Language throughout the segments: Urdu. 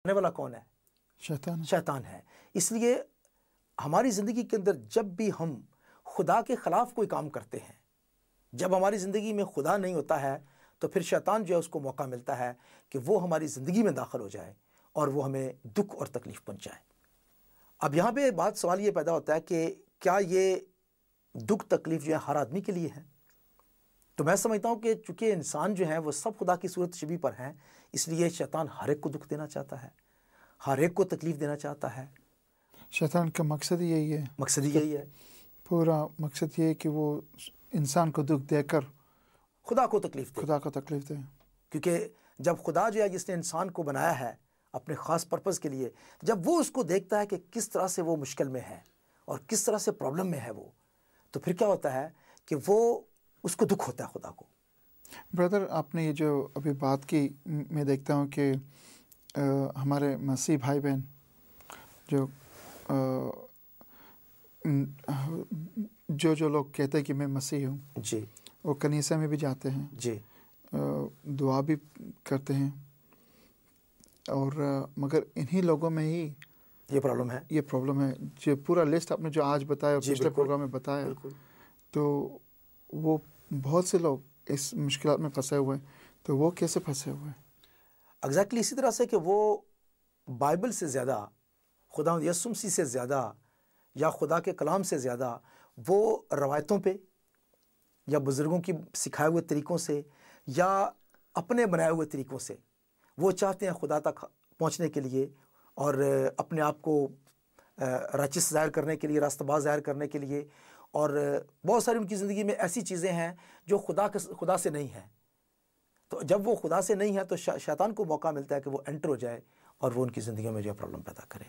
کرنے والا کون ہے؟ شیطان ہے۔ اس لیے ہماری زندگی کے اندر جب بھی ہم خدا کے خلاف کوئی کام کرتے ہیں، جب ہماری زندگی میں خدا نہیں ہوتا ہے، تو پھر شیطان جو ہے اس کو موقع ملتا ہے کہ وہ ہماری زندگی میں داخل ہو جائے اور وہ ہمیں دکھ اور تکلیف پہنچائے۔ اب یہاں پہ سوال یہ پیدا ہوتا ہے کہ کیا یہ دکھ تکلیف جو ہے ہر آدمی کے لیے ہے؟ تو میں سمجھتا ہوں کہ چونکہ انسان جو ہے وہ سب خدا کی صورت شبیہ پر ہیں، اس لیے شیطان ہر ایک کو دکھ دینا چاہتا ہے، ہر ایک کو تکلیف دینا چاہتا ہے۔ شیطان کا مقصد یہی ہے، یہی ہے، پورا مقصد یہ ہے کہ وہ انسان کو دکھ دے کر خدا کو تکلیف دے، کیونکہ جب خدا جو ہے جس نے انسان کو بنایا ہے اپنے خاص پرپز کے لیے، جب وہ اس کو دیکھتا ہے کہ کس طرح سے وہ مشکل میں ہے اور کس طرح سے پرابلم میں ہے وہ، تو پھر کیا ہوتا ہے کہ وہ اس کو دکھ ہوتا ہے خدا کو۔ بردر، آپ نے یہ جو ابھی بات کی، میں دیکھتا ہوں کہ ہمارے مسیح بھائی بہن جو لوگ کہتے ہیں کہ میں مسیح ہوں، جی، وہ کنیسہ میں بھی جاتے ہیں، جی، دعا بھی کرتے ہیں، اور مگر انہی لوگوں میں ہی یہ پرابلم ہے جو پورا لسٹ آپ نے جو آج بتایا، پچھلے پروگرام میں بتایا، تو وہ بہت سے لوگ اس مشکلات میں پھنسے ہوئے ہیں۔ تو وہ کیسے پھنسے ہوئے ہیں؟ ایگزیکٹلی اسی طرح سے کہ وہ بائبل سے زیادہ، خدا یسوع مسیح سے زیادہ، یا خدا کے کلام سے زیادہ وہ روایتوں پہ یا بزرگوں کی سکھائے ہوئے طریقوں سے یا اپنے بنائے ہوئے طریقوں سے وہ چاہتے ہیں خدا تک پہنچنے کے لیے اور اپنے آپ کو راچس ظاہر کرنے کے لیے، راستہ باز ظاہر کرنے کے لیے، اور بہت ساری ان کی زندگی میں ایسی چیزیں ہیں جو خدا سے نہیں ہیں۔ تو جب وہ خدا سے نہیں ہے تو شیطان کو موقع ملتا ہے کہ وہ انٹر ہو جائے اور وہ ان کی زندگیوں میں جو ہے پرابلم پیدا کرے۔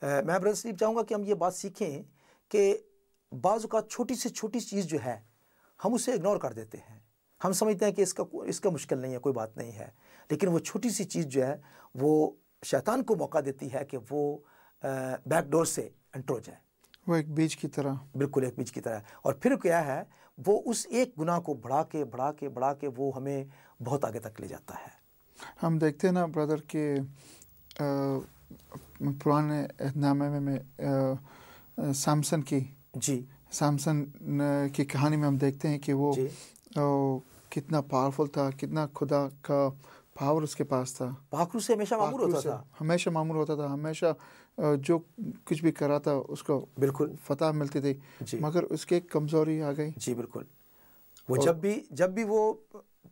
میں برادر سلیپ چاہوں گا کہ ہم یہ بات سیکھیں کہ بعض اوقات چھوٹی سے چھوٹی چیز جو ہے ہم اسے اگنور کر دیتے ہیں، ہم سمجھتے ہیں کہ اس کا مشکل نہیں ہے، کوئی بات نہیں ہے، لیکن وہ چھوٹی سی چیز جو ہے وہ شیطان کو موقع دیتی ہے کہ وہ بیک ڈور سے انٹر ہو جائے۔ وہ ایک بیج کی طرح، بالکل ایک بیج کی طرح، اور پھر کیا ہے وہ اس ایک گناہ کو بڑھا کے وہ ہمیں بہت آگے تک لے جاتا ہے۔ ہم دیکھتے ہیں نا برادر کہ پرانے نامے میں سامسن کی کہانی میں ہم دیکھتے ہیں کہ وہ کتنا پاورفل تھا، کتنا خدا کا پاور اس کے پاس تھا، پاک روح سے ہمیشہ معمور ہوتا تھا، ہمیشہ جو کچھ بھی کرا تھا اس کو بالکل فتح ملتی تھی، مگر اس کی ایک کمزوری آ گئی۔ جی بالکل، وہ جب بھی وہ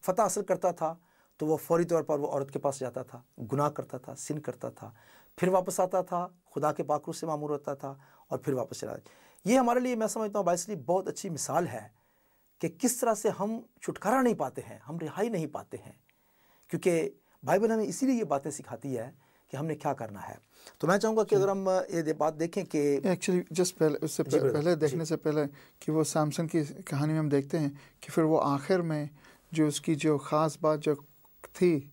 فتح حاصل کرتا تھا تو وہ فوری طور پر وہ عورت کے پاس جاتا تھا، گناہ کرتا تھا، سن کرتا تھا، پھر واپس آتا تھا، خدا کے پاک روح سے معمور ہوتا تھا اور پھر واپس چلا جاتا۔ یہ ہمارے لیے میں سمجھتا ہوں بھائی اس لیے بہت اچھی مثال ہے کہ کس طرح سے ہم چھٹکارا نہیں پاتے ہیں، ہم رہائی نہیں پاتے ہیں، کیونکہ بائبل ہمیں اسی لیے یہ باتیں سکھاتی ہے کہ ہم نے کیا کرنا ہے۔ تو میں چاہوں گا کہ اگر ہم یہ بات دیکھیں کہ ایکچولی اس سے پہلے دیکھنے سے پہلے کہ وہ سامسن کی کہانی میں ہم دیکھتے ہیں کہ پھر وہ آخر میں جو اس کی جو خاص بات جو تھی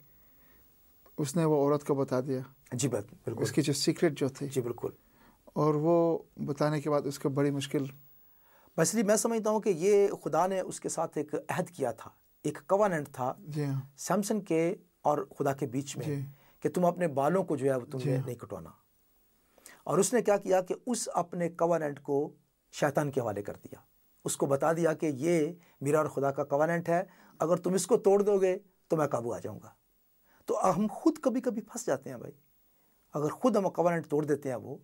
اس نے وہ عورت کو بتا دیا۔ جی بالکل، اس کی جو سیکرٹ جو تھی، جی بالکل، اور وہ بتانے کے بعد اس کو بڑی مشکل۔ بس لیے میں سمجھتا ہوں کہ یہ خدا نے اس کے ساتھ ایک عہد کیا تھا، ایک کواننٹ تھا سامسن کے اور خدا کے بیچ میں، کہ تم اپنے بالوں کو جو ہے تم نے نہیں کٹوانا، اور اس نے کیا کیا کہ اس اپنے کواننٹ کو شیطان کے حوالے کر دیا، اس کو بتا دیا کہ یہ میرا اور خدا کا کواننٹ ہے، اگر تم اس کو توڑ دو گے تو میں قابو آ جاؤں گا۔ تو ہم خود کبھی پھنس جاتے ہیں بھائی، اگر خود ہم کواننٹ توڑ دیتے ہیں وہ،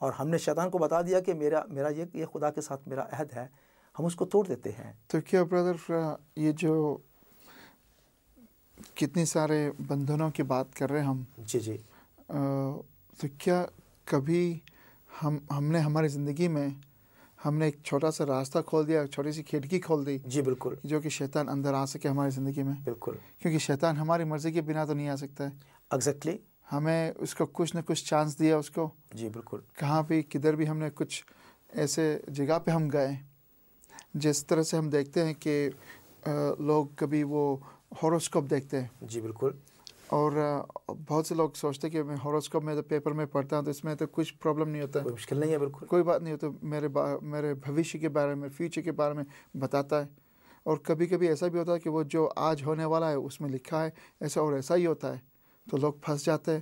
اور ہم نے شیطان کو بتا دیا کہ میرا یہ خدا کے ساتھ میرا عہد ہے، ہم اس کو توڑ دیتے ہیں۔ تو کیا برادر یہ جو کتنی سارے بندھنوں کی بات کر رہے ہیں ہم، جی تو کیا کبھی ہم نے ہماری زندگی میں ہم نے ایک چھوٹا سا راستہ کھول دیا، چھوٹی سی کھڑکی کھول دی، جی بالکل، جو کہ شیطان اندر آ سکے ہماری زندگی میں؟ بالکل، کیونکہ شیطان ہماری مرضی کے بنا تو نہیں آ سکتا ہے۔ ایگزیکٹلی، ہمیں اس کو کچھ نہ کچھ چانس دیا اس کو۔ جی بالکل، کہاں بھی کدھر بھی ہم نے کچھ ایسے جگہ پہ ہم گئے، جس طرح سے ہم دیکھتے ہیں کہ لوگ کبھی وہ ہاروسکوپ دیکھتے ہیں۔ جی بالکل، اور بہت سے لوگ سوچتے ہیں کہ میں ہاروسکوپ میں تو پیپر میں پڑھتا ہوں تو اس میں تو کچھ پرابلم نہیں ہوتا، کوئی مشکل نہیں ہے، بالکل کوئی بات نہیں ہوتا، میرے بھوشیہ کے بارے میں، فیوچر کے بارے میں بتاتا ہے۔ اور کبھی کبھی ایسا بھی ہوتا ہے کہ وہ جو آج ہونے والا ہے اس میں لکھا ہے ایسا اور ایسا ہی ہوتا ہے، تو لوگ پھنس جاتے ہیں۔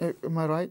Am I right?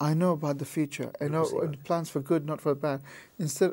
I know about the future. I know plans for good, not for bad. Instead,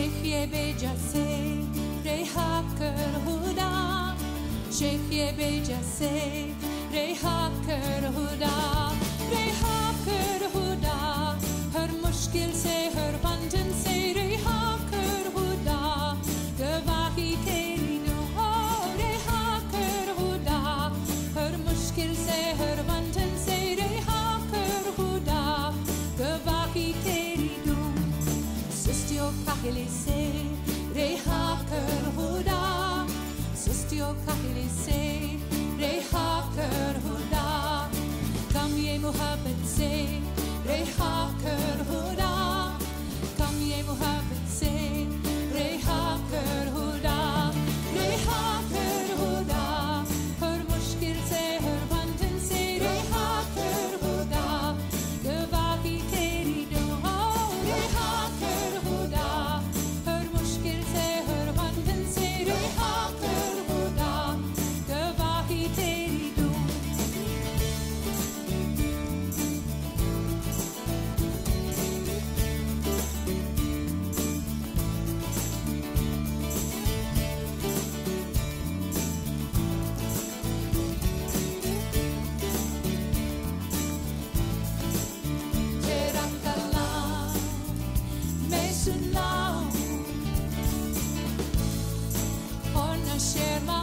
شیخ بے جیسے رہا کر خدا شیخ بے جیسے رہا کر خدا رہا کر خدا ہر مشکل سے ہر بندھن سے رہا کر خدا گواہی تیری دو رہا کر خدا ہر مشکل سے ہر بندھن سے رہا کر خدا گواہی تیری دو سستیوں کاہلے سے رہا کر خدا سستیوں کاہلے سے رہا کر خدا کم یہ محبت سے رہا کر خدا کم یہ محبت سے رہا کر خدا رہا کر خدا ہر مشکل سے ہر بندھن سے رہا کر خدا گواہی تیری دو رہا کر خدا ہر مشکل سے ہر بندھن سے رہا کر خدا گواہی تیری دو تیرا کلام میں سناؤں اور نہ شرما